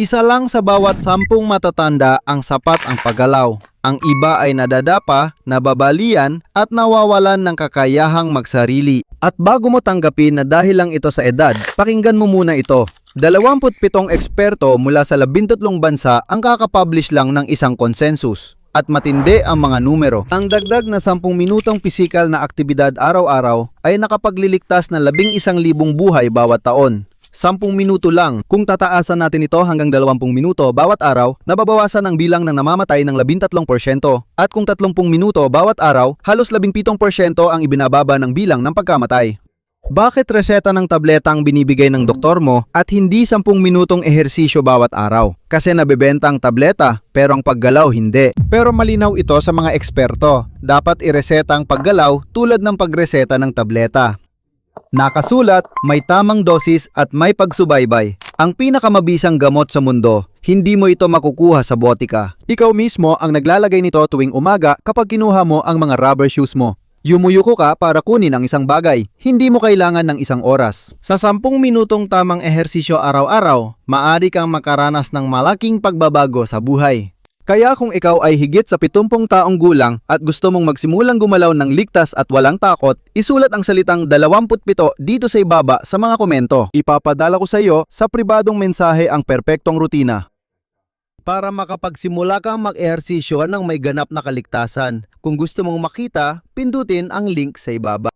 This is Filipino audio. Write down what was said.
Isa lang sa bawat 10 matatanda ang sapat ang paggalaw. Ang iba ay nadadapa, nababalian at nawawalan ng kakayahang magsarili. At bago mo tanggapin na dahil lang ito sa edad, pakinggan mo muna ito. 27 eksperto mula sa 13 bansa ang kakapublish lang ng isang consensus. At matindi ang mga numero. Ang dagdag na 10 minutong pisikal na aktibidad araw-araw ay nakapagliligtas ng 11,000 buhay bawat taon. 10 minuto lang. Kung tataasan natin ito hanggang 20 minuto bawat araw, nababawasan ang bilang ng namamatay ng 13%. At kung 30 minuto bawat araw, halos 17% ang ibinababa ng bilang ng pagkamatay. Bakit reseta ng tableta ang binibigay ng doktor mo at hindi 10 minutong ehersisyo bawat araw? Kasi nabebenta ang tableta, pero ang paggalaw hindi. Pero malinaw ito sa mga eksperto. Dapat ireseta ang paggalaw tulad ng pagreseta ng tableta. Nakasulat, may tamang dosis at may pagsubaybay. Ang pinakamabisang gamot sa mundo, hindi mo ito makukuha sa botika. Ikaw mismo ang naglalagay nito tuwing umaga kapag kinuha mo ang mga rubber shoes mo. Yumuyuko ka para kunin ang isang bagay. Hindi mo kailangan ng isang oras. Sa 10 minutong tamang ehersisyo araw-araw, maaari kang makaranas ng malaking pagbabago sa buhay. Kaya kung ikaw ay higit sa 70 taong gulang at gusto mong magsimulang gumalaw ng ligtas at walang takot, isulat ang salitang 27 dito sa ibaba sa mga komento. Ipapadala ko sa iyo sa pribadong mensahe ang perpektong rutina. Para makapagsimula kang mag-ehersisyo ng may ganap na kaligtasan. Kung gusto mong makita, pindutin ang link sa ibaba.